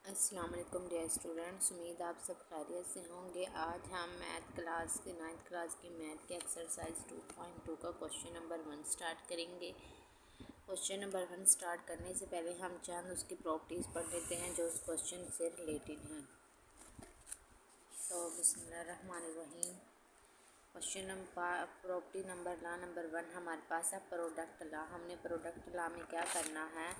अस्सलाम वालेकुम dear students, उम्मीद आप सब खैरियत से होंगे। आज हम मैथ क्लास के 9th क्लास की मैथ के एक्सरसाइज 2.2 का क्वेश्चन नंबर 1 स्टार्ट करेंगे। क्वेश्चन नंबर 1 स्टार्ट करने से पहले हम चंद उसकी प्रॉपर्टीज़ पढ़ लेते हैं जो उस क्वेश्चन से रिलेटेड हैं। तो बिस्मिल्लाहिर्रहमानिर्रहीम। क्वेश्चन नंबर प्रॉपर्टी नंबर ला नंबर 1 हमारे पास है प्रोडक्ट ला। हमने प्रोडक्ट ला में क्या करना है,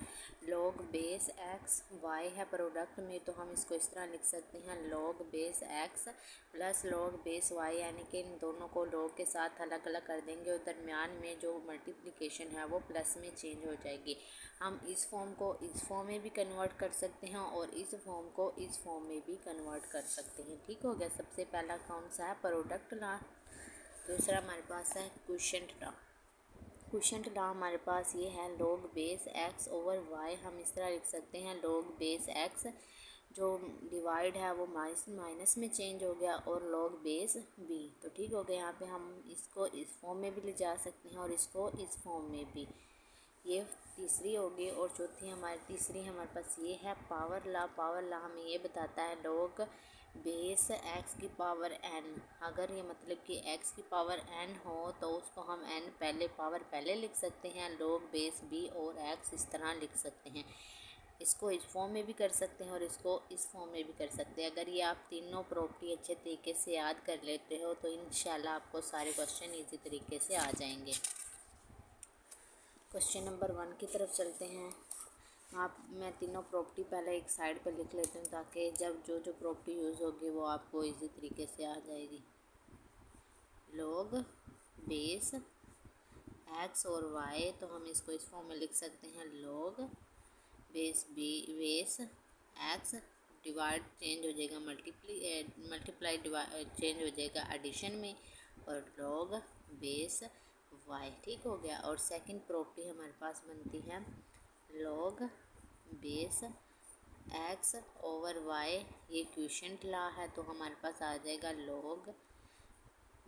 लॉग बेस एक्स वाई है प्रोडक्ट में, तो हम इसको इस तरह लिख सकते हैं log base x plus log base y, यानी कि इन दोनों को लॉग के साथ अलग अलग कर देंगे और दरमियान में जो मल्टीप्लिकेशन है वो प्लस में चेंज हो जाएगी। हम इस फॉर्म को इस फॉर्म में भी कन्वर्ट कर सकते हैं और इस फॉर्म को इस फॉर्म में भी कन्वर्ट कर सकते हैं। ठीक हो गया। सबसे पहला कौन सा है, प्रोडक्ट ला। दूसरा हमारे पास है क्वोशंट लॉ। क्वोशंट लॉ हमारे पास ये है log base x over y. हम इस तरह लिख सकते हैं लॉग बेस एक्स जो डिवाइड है वो माइनस में चेंज हो गया और लॉग बेस बी। तो ठीक हो गया। यहाँ पे हम इसको इस फॉर्म में भी ले जा सकते हैं और इसको इस फॉर्म में भी। ये तीसरी होगी। और तीसरी हमारे पास ये है पावर ला। पावर ला हमें ये बताता है लॉग बेस एक्स की पावर एन। अगर ये मतलब कि एक्स की पावर एन हो तो उसको हम एन पहले लिख सकते हैं, लॉग बेस बी और एक्स इस तरह लिख सकते हैं। इसको इस फॉर्म में भी कर सकते हैं और इसको इस फॉर्म में भी कर सकते हैं। अगर ये आप तीनों प्रॉपर्टी अच्छे तरीके से याद कर लेते हो तो इंशाल्लाह आपको सारे क्वेश्चन इजी तरीके से आ जाएंगे। क्वेश्चन नंबर 1 की तरफ चलते हैं। मैं तीनों प्रॉपर्टी पहले एक साइड पर लिख लेती हूँ ताकि जब जो प्रॉपर्टी यूज़ होगी वो आपको इजी तरीके से आ जाएगी। लॉग बेस एक्स और वाई, तो हम इसको इस फॉर्म में लिख सकते हैं log base x divide change हो जाएगा मल्टीप्लाई चेंज हो जाएगा एडिशन में, और लॉग बेस वाई। ठीक हो गया। और सेकंड प्रॉपर्टी हमारे पास बनती है log base x over y. ये क्वोशंट लॉ है तो हमारे पास आ जाएगा लॉग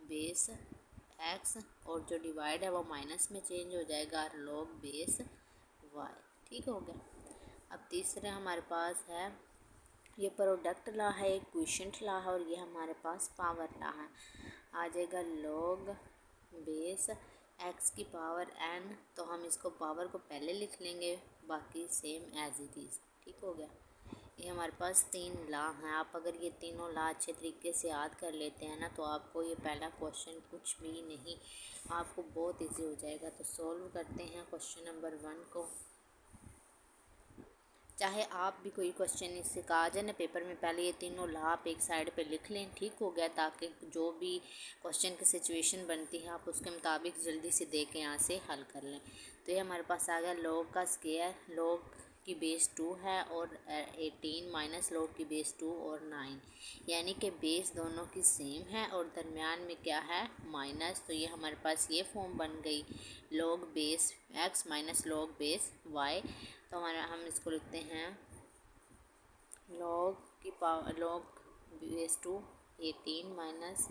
बेस एक्स और जो डिवाइड है वो माइनस में चेंज हो जाएगा लॉग बेस वाई। ठीक हो गया। अब तीसरा हमारे पास है ये प्रोडक्ट लॉ है, एक क्वोशंट लॉ है और ये हमारे पास पावर लॉ है। आ जाएगा लॉग बेस एक्स की पावर एन, तो हम इसको पावर को पहले लिख लेंगे, बाकी सेम एज इट इज़। ठीक हो गया। ये हमारे पास 3 लॉ हैं। आप अगर ये तीनों लॉ अच्छे तरीके से याद कर लेते हैं ना तो आपको ये पहला क्वेश्चन कुछ भी नहीं, आपको बहुत इजी हो जाएगा। तो सॉल्व करते हैं क्वेश्चन नंबर 1 को। चाहे आप भी कोई क्वेश्चन इससे कहा जाए ना पेपर में, पहले ये तीनों लॉ आप एक साइड पे लिख लें। ठीक हो गया। ताकि जो भी क्वेश्चन की सिचुएशन बनती है आप उसके मुताबिक जल्दी से देख के यहाँ से हल कर लें। तो ये हमारे पास आ गया लॉग का स्क्वायर, लॉग की बेस 2 है और 18 माइनस लॉग की बेस 2 और 9, यानी कि बेस दोनों की सेम है और दरमियान में क्या है, माइनस। तो ये हमारे पास ये फॉर्म बन गई log base x minus log base y. तो हम इसको लिखते हैं log base 2 18 minus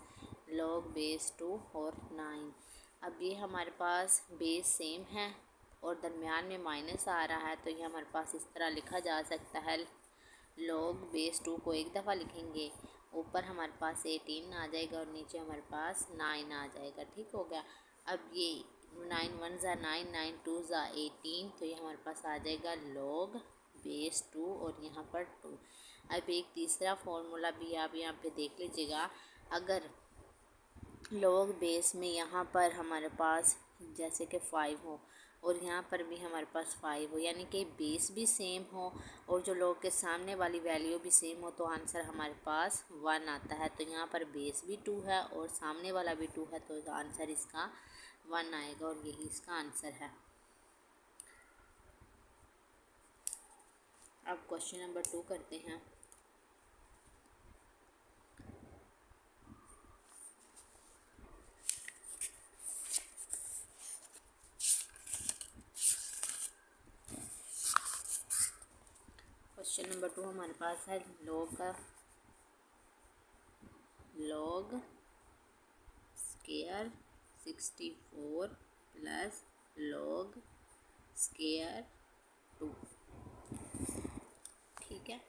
log base 2 और 9। अब ये हमारे पास बेस सेम है और दरमियान में माइनस आ रहा है, तो ये हमारे पास इस तरह लिखा जा सकता है। लॉग बेस 2 को एक दफ़ा लिखेंगे, ऊपर हमारे पास 18 आ जाएगा और नीचे हमारे पास 9 आ जाएगा। ठीक हो गया। अब ये 9 1 ज़ा 9 9 2 ज़ा 18, तो ये हमारे पास आ जाएगा लॉग बेस 2 और यहाँ पर 2। अब एक तीसरा फार्मूला भी आप यहाँ पे देख लीजिएगा। अगर लॉग बेस में यहाँ पर हमारे पास जैसे कि 5 हो और यहाँ पर भी हमारे पास 5 हो, यानी कि बेस भी सेम हो और जो लॉग के सामने वाली वैल्यू भी सेम हो, तो आंसर हमारे पास 1 आता है। तो यहाँ पर बेस भी 2 है और सामने वाला भी 2 है, तो आंसर इसका 1 आएगा और यही इसका आंसर है। अब क्वेश्चन नंबर 2 करते हैं। क्वेश्चन नंबर 2 हमारे पास है log square 64 plus log square 2। ठीक है।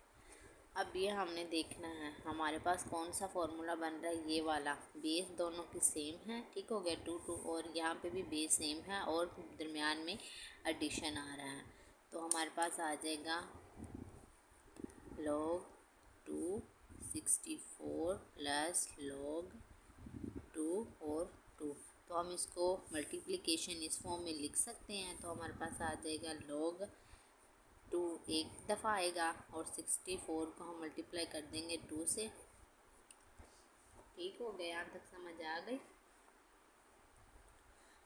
अब ये हमने देखना है हमारे पास कौन सा फॉर्मूला बन रहा है, ये वाला। बेस दोनों की सेम है, ठीक हो गया, 2 और यहाँ पे भी बेस सेम है और दरमियान में एडिशन आ रहा है। तो हमारे पास आ जाएगा log 264 प्लस log 2 और 2। तो हम इसको मल्टीप्लिकेशन इस फॉर्म में लिख सकते हैं। तो हमारे पास आ जाएगा log 2 एक दफ़ा आएगा और 64 को हम मल्टीप्लाई कर देंगे 2 से। ठीक हो गया, यहाँ तक समझ आ गई।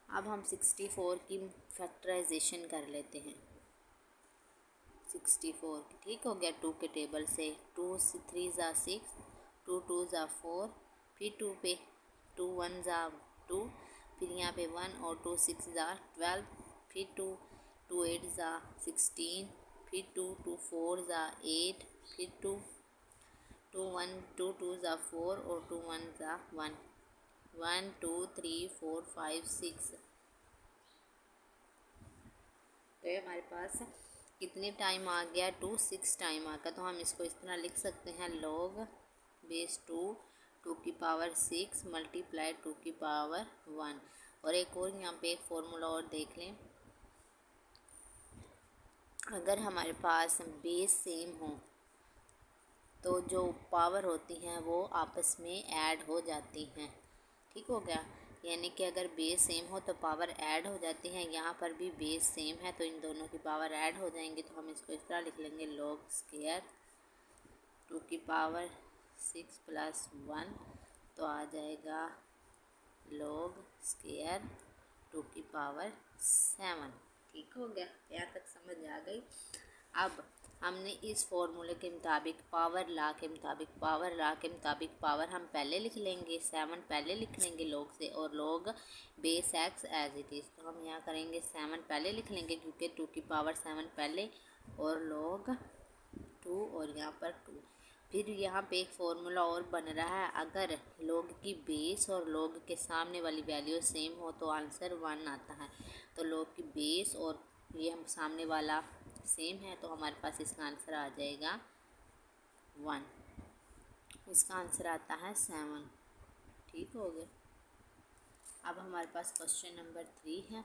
अब हम 64 की फैक्टराइजेशन कर लेते हैं। 64 ठीक हो गया, 2 के टेबल से 2 3 ज़ा 6, 2 2 ज़ा 4, फिर 2 पे 2 1 ज़ा 2, फिर यहाँ पे 1 और 2 6 ज़ा 12, फिर 2 2 8 ज़ा 16, फिर 2 2 4 ज़ा 8, फिर 2 2 1 2 2 ज़ा 4 और 2 1 ज़ा 1, 1 2 3 4 5 6। तो ये हमारे पास कितने टाइम आ गया, 2 6 टाइम आ गया। तो हम इसको इस तरह लिख सकते हैं log बेस 2 2 की पावर 6 मल्टीप्लाई 2 की पावर 1। और एक और यहाँ पे एक फॉर्मूला और देख लें, अगर हमारे पास बेस सेम हो तो जो पावर होती हैं वो आपस में ऐड हो जाती हैं। ठीक हो गया, यानी कि अगर बेस सेम हो तो पावर ऐड हो जाती हैं। यहाँ पर भी बेस सेम है तो इन दोनों की पावर ऐड हो जाएंगी। तो हम इसको इस तरह लिख लेंगे log स्क्वायर 2 की पावर 6 प्लस 1। तो आ जाएगा log स्क्वायर 2 की पावर 7। ठीक हो गया, यहाँ तक समझ आ गई। अब हमने इस फॉर्मूले के मुताबिक पावर ला के मुताबिक पावर हम पहले लिख लेंगे, 7 पहले लिख लेंगे log से, और log base x as it is. तो हम यहाँ करेंगे 7 पहले लिख लेंगे क्योंकि 2 की पावर 7 पहले, और log 2 और यहाँ पर 2। फिर यहाँ पे एक फार्मूला और बन रहा है, अगर log की बेस और log के सामने वाली वैल्यू सेम हो तो आंसर 1 आता है। तो log की बेस और ये हम सामने वाला सेम है तो हमारे पास इसका आंसर आ जाएगा 1। इसका आंसर आता है 7। ठीक हो गया। अब हमारे पास क्वेश्चन नंबर 3 है।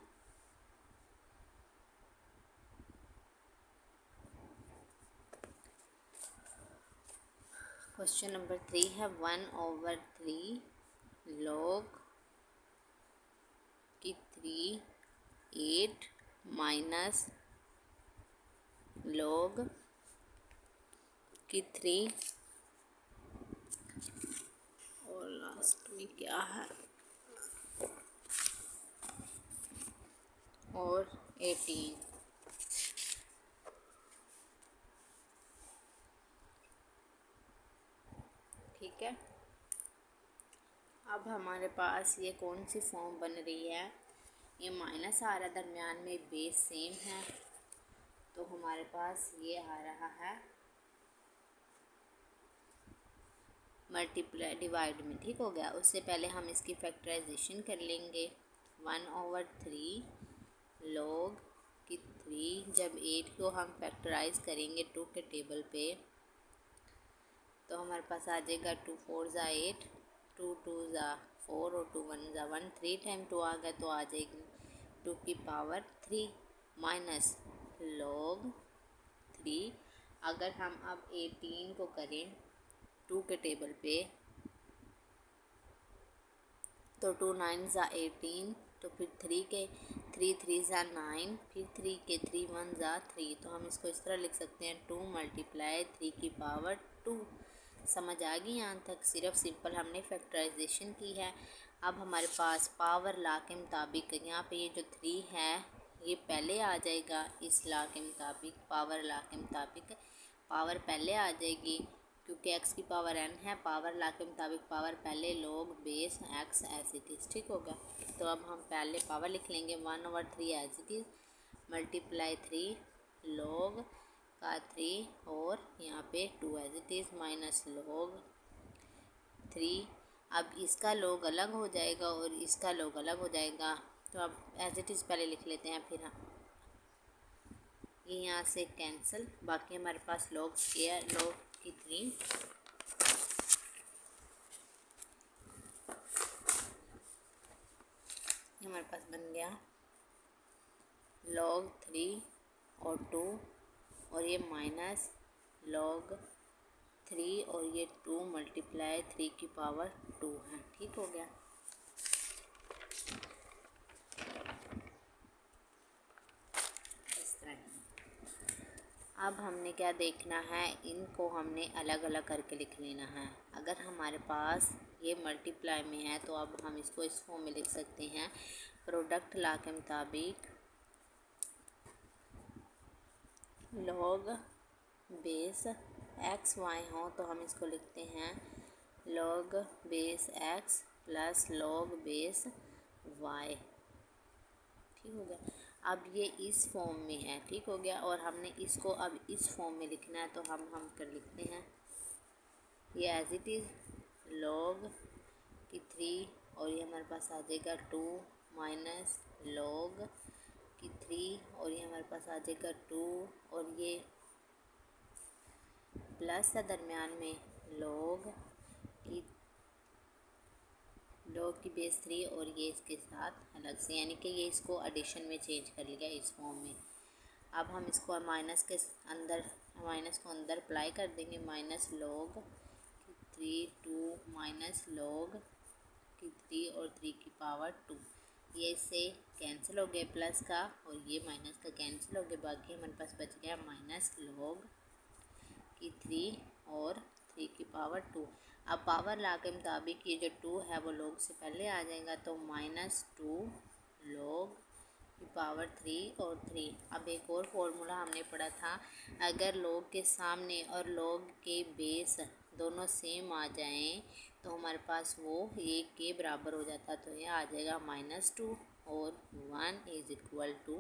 क्वेश्चन नंबर 3 है 1/3 log की 3 8 माइनस log की 3 और लास्ट में क्या है और 18। ठीक है, अब हमारे पास ये कौन सी फॉर्म बन रही है, ये माइनस आ रहा है, दरमियान में बेस सेम है तो हमारे पास ये आ रहा है मल्टीप्लाई डिवाइड में। ठीक हो गया, उससे पहले हम इसकी फैक्टराइजेशन कर लेंगे। 1/3 log की 3, जब 8 को हम फैक्टराइज करेंगे 2 के टेबल पे तो हमारे पास आ जाएगा 2 4 ज़ा 8, 2 2 ज़ा 4 और 2 1 ज़ा 1। 3 टाइम 2 आ गया तो आ जाएगी 2 की पावर 3 माइनस log 3। अगर हम अब 18 को करें 2 के टेबल पे तो 2 9 ज़ा 18, तो फिर 3 के 3 3 ज़ा 9, फिर 3 के 3 1 ज़ा 3। तो हम इसको इस तरह लिख सकते हैं 2 मल्टीप्लाई 3 की पावर 2। समझ आ गई यहाँ तक, सिर्फ सिंपल हमने फैक्टराइजेशन की है। अब हमारे पास पावर ला के मुताबिक यहाँ पे ये जो 3 है ये पहले आ जाएगा, इस ला के मुताबिक पावर ला के मुताबिक पावर पहले आ जाएगी क्योंकि x की पावर n है। पावर ला के मुताबिक पावर पहले log base x as it is. ठीक होगा, तो अब हम पहले पावर लिख लेंगे 1/3 as it is multiply 3 log का 3 और यहाँ पे 2 as it is minus log 3। अब इसका log अलग हो जाएगा और इसका log अलग हो जाएगा, तो अब एज इट इज़ पहले लिख लेते हैं, फिर हम ये यहाँ से कैंसिल, बाकी हमारे पास log स्क्वायर log की 3 हमारे पास बन गया log 3 और 2 और ये माइनस log 3 और ये 2 मल्टीप्लाई 3 की पावर 2 है। ठीक हो गया। इस तरह अब हमने क्या देखना है, इनको हमने अलग अलग करके लिख लेना है। अगर हमारे पास ये मल्टीप्लाई में है तो अब हम इसको इस फॉर्म में लिख सकते हैं। प्रोडक्ट लॉ के मुताबिक log बेस एक्स वाई हो तो हम इसको लिखते हैं log base x plus log base y. ठीक हो गया। अब ये इस फॉर्म में है। ठीक हो गया। और हमने इसको अब इस फॉर्म में लिखना है तो हम कर लिखते हैं ये एज इट इज़ log की 3 और ये हमारे पास आ जाएगा 2 माइनस log की 3 और ये हमारे पास आ जाएगा 2 और ये प्लस है दरमियान में log की बेस 3 और ये इसके साथ अलग से, यानी कि ये इसको एडिशन में चेंज कर लिया इस फॉर्म में। अब हम इसको माइनस को अंदर अप्लाई कर देंगे। माइनस log की 3 2 माइनस log की 3 और 3 की पावर 2। ये इससे कैंसिल हो गया प्लस का और ये माइनस का कैंसिल हो गया। बाकी हमारे पास बच गया माइनस log की 3 और 3 की पावर 2। अब पावर लॉ के मुताबिक ये जो 2 है वो log से पहले आ जाएगा तो -2 log की पावर 3 और 3। अब एक और फॉर्मूला हमने पढ़ा था, अगर log के सामने और log के बेस दोनों सेम आ जाएं तो हमारे पास वो 1 के बराबर हो जाता। तो ये आ जाएगा -2 और 1 इज़ इक्वल टू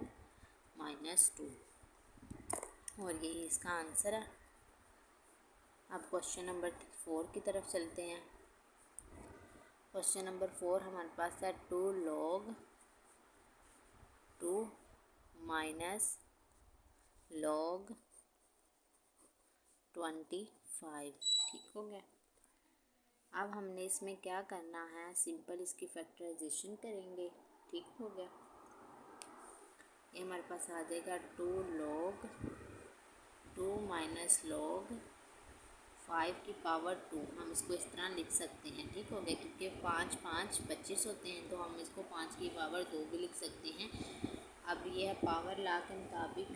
-2 और यही इसका आंसर है। अब क्वेश्चन नंबर 4 की तरफ चलते हैं। क्वेश्चन नंबर 4 हमारे पास है 2 log 2 माइनस log 25। ठीक हो गया। अब हमने इसमें क्या करना है, सिंपल इसकी फैक्टराइजेशन करेंगे। ठीक हो गया। ये हमारे पास आ जाएगा 2 log 2 माइनस log 5 की पावर 2। हम इसको इस तरह लिख सकते हैं। ठीक हो गया। क्योंकि 5 5 25 होते हैं तो हम इसको 5 की पावर 2 भी लिख सकते हैं। अब ये है पावर लॉ के मुताबिक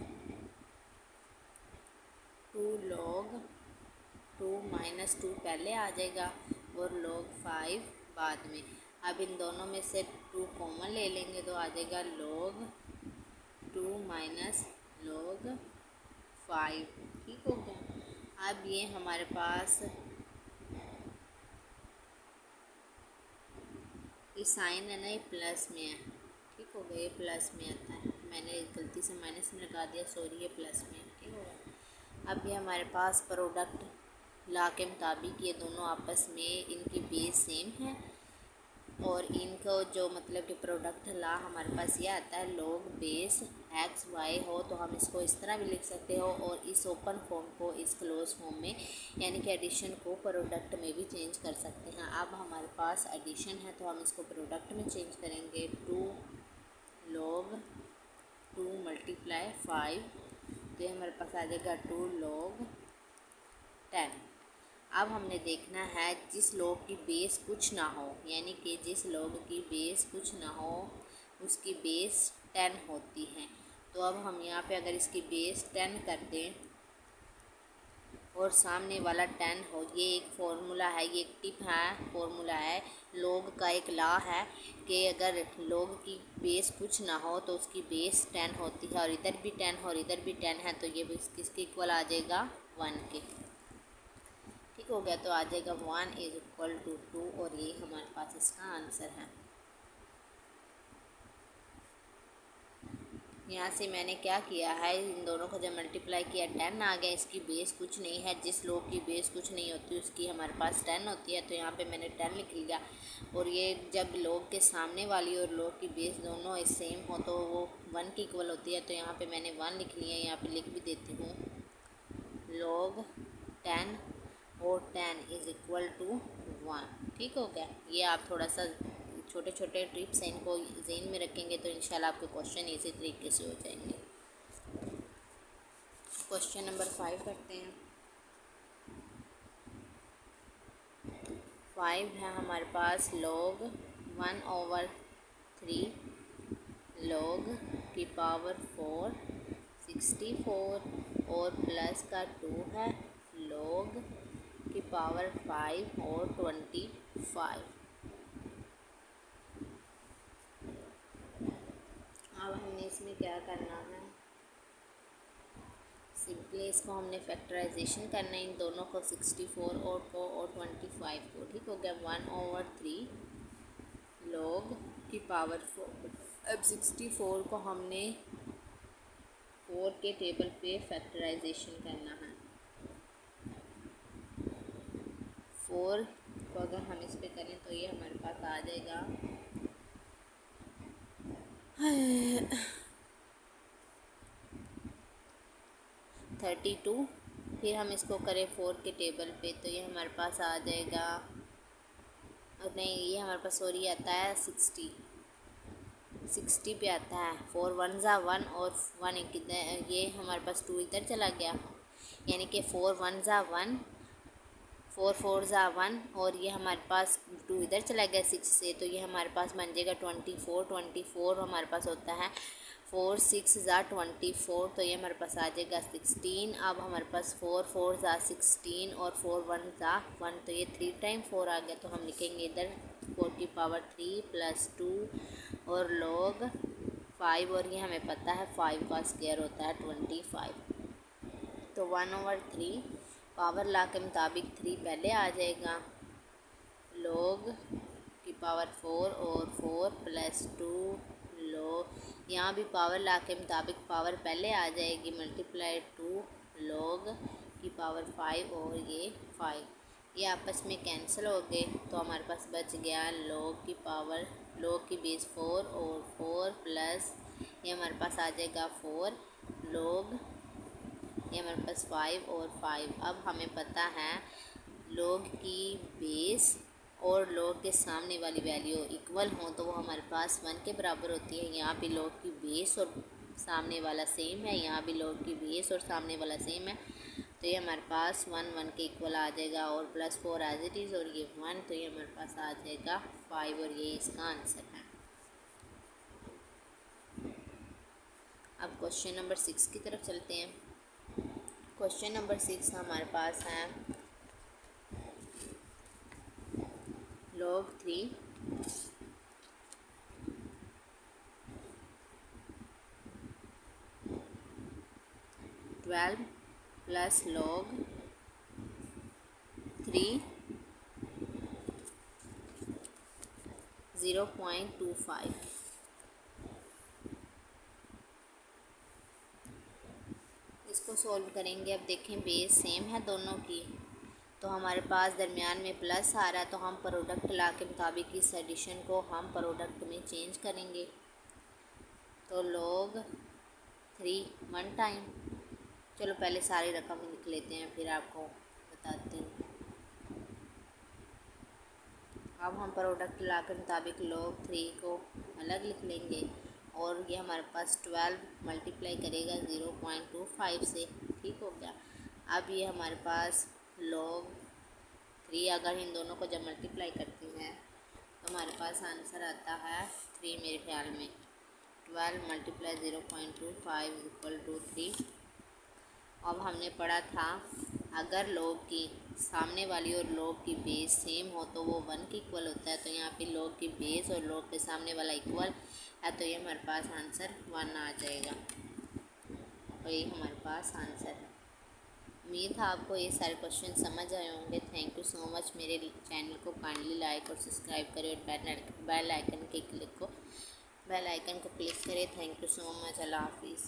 2 log 2 माइनस 2 पहले आ जाएगा और log 5 बाद में। अब इन दोनों में से 2 कॉमन ले लेंगे तो आ जाएगा log 2 माइनस log 5। ठीक हो गया। अब ये हमारे पास ये साइन है ना, ये प्लस में है। ठीक हो गया। ये प्लस में आता है, मैंने गलती से माइनस में लगा दिया, सॉरी, ये प्लस में है। ठीक हो गया। अब ये हमारे पास प्रोडक्ट लॉ के मुताबिक ये दोनों आपस में इनकी बेस सेम है और इनको जो मतलब कि प्रोडक्ट लॉ हमारे पास ये आता है log बेस एक्स वाई हो तो हम इसको इस तरह भी लिख सकते हो और इस ओपन फॉर्म को इस क्लोज फॉर्म में यानी कि एडिशन को प्रोडक्ट में भी चेंज कर सकते हैं। अब हमारे पास एडिशन है तो हम इसको प्रोडक्ट में चेंज करेंगे। 2 log 2 मल्टीप्लाई 5 तो ये हमारे पास आ जाएगा 2 log 10। अब हमने देखना है जिस log की बेस कुछ ना हो, यानी कि जिस log की बेस कुछ ना हो उसकी बेस 10 होती है। तो अब हम यहाँ पे अगर इसकी बेस 10 कर दें और सामने वाला 10 हो, ये एक फार्मूला है, ये एक टिप है, फार्मूला है, log का एक लॉ है कि अगर log की बेस कुछ ना हो तो उसकी बेस 10 होती है और इधर भी 10 और इधर भी 10 है तो ये किसके इक्वल आ जाएगा 1 के। ठीक हो गया। तो आ जाएगा 1 इज़ इक्वल टू 2 और ये हमारे पास इसका आंसर है। यहाँ से मैंने क्या किया है, इन दोनों को जब मल्टीप्लाई किया 10 आ गया। इसकी बेस कुछ नहीं है, जिस log की बेस कुछ नहीं होती उसकी हमारे पास 10 होती है तो यहाँ पे मैंने 10 लिख लिया। और ये जब log के सामने वाली और log की बेस दोनों सेम हो तो वो 1 की इक्वल होती है तो यहाँ पे मैंने 1 लिख लिया। यहाँ पे लिख भी देती हूँ log 10 और 10 इज इक्वल टू 1। ठीक हो गया। ये आप थोड़ा सा छोटे छोटे टिप्स हैं, इनको ज़हन में रखेंगे तो इंशाल्लाह आपके क्वेश्चन इसी तरीके से हो जाएंगे। क्वेश्चन नंबर 5 करते हैं। 5 है हमारे पास log 1/3 log की पावर 4 64 और प्लस का 2 है log की पावर 5 और 25। अब हमने इसमें क्या करना है, सिंपली इसको हमने फैक्टराइजेशन करना है, इन दोनों को 64 और 25 को। ठीक हो गया। 1/3 log की पावर 4। अब 64 को हमने 4 के टेबल पे फैक्टराइजेशन करना है। 4 को अगर हम इस पे करें तो ये हमारे पास आ जाएगा 32। फिर हम इसको करें 4 के टेबल पे तो ये हमारे पास आ जाएगा, और नहीं ये हमारे पास सॉरी आता है 60 पे आता है। 4 1 ज़ा 1 और 1 एक इधर, ये हमारे पास 2 इधर चला गया, यानी कि 4 1 ज़ा 1, 4 4 ज़ा 1 और ये हमारे पास 2 इधर चला गया 6 से, तो ये हमारे पास बन जाएगा 24 हमारे पास होता है। 4 6 ज़ा 24 तो ये हमारे पास आ जाएगा 16। अब हमारे पास 4 4 ज़ा 16 और 4 1 ज़ा 1, तो ये 3 टाइम 4 आ गया, तो हम लिखेंगे इधर 4 की पावर 3 प्लस 2 और log 5, और ये हमें पता है 5 का स्क्वायर होता है 25। तो 1/3 पावर लॉ के मुताबिक 3 पहले आ जाएगा, log की पावर 4 और 4 प्लस 2 log, यहाँ भी पावर लॉ के मुताबिक पावर पहले आ जाएगी, मल्टीप्लाई 2 log की पावर 5 और ये 5, ये आपस में कैंसिल हो गए, तो हमारे पास बच गया log की पावर, log की बेस 4 और 4 प्लस ये हमारे पास आ जाएगा 4 log, ये हमारे पास 5 और 5। अब हमें पता है log की बेस और log के सामने वाली वैल्यू इक्वल हो तो वो हमारे पास 1 के बराबर होती है। यहाँ भी log की बेस और सामने वाला सेम है, यहाँ भी log की बेस और सामने वाला सेम है, तो ये हमारे पास 1 1 के इक्वल आ जाएगा, और प्लस 4 एज इट इज़ और ये 1, तो ये हमारे पास आ जाएगा 5 और ये इसका आंसर है। अब क्वेश्चन नंबर 6 की तरफ चलते हैं। क्वेश्चन नंबर 6 हमारे पास है log 3 12 प्लस log 3 0.25। इसको सॉल्व करेंगे। अब देखें बेस सेम है दोनों की, तो हमारे पास दरमियान में प्लस आ रहा है, तो हम प्रोडक्ट लॉ के मुताबिक इस एडिशन को हम प्रोडक्ट में चेंज करेंगे। तो log 3 1 टाइम, चलो पहले सारी रकम लिख लेते हैं फिर आपको बताते हैं। अब हम प्रोडक्ट लॉ के मुताबिक log 3 को अलग लिख लेंगे, और ये हमारे पास 12 मल्टीप्लाई करेगा 0.25 से। ठीक हो गया। अब ये हमारे पास log 3 अगर इन दोनों को जब मल्टीप्लाई करते हैं तो हमारे पास आंसर आता है 3, मेरे ख्याल में 12 मल्टीप्लाई 0.25 इक्वल टू 3। अब हमने पढ़ा था अगर log की सामने वाली और log की बेस सेम हो तो वो 1 के इक्वल होता है, तो यहाँ पे log की बेस और log के सामने वाला इक्वल है, तो ये हमारे पास आंसर 1 आ जाएगा, और ये हमारे पास आंसर है। उम्मीद है आपको ये सारे क्वेश्चन समझ आए होंगे। Thank you so much. मेरे चैनल को काइंडली लाइक और सब्सक्राइब करें और बेल आइकन को क्लिक करें। Thank you so much. अल्लाह हाफिज़।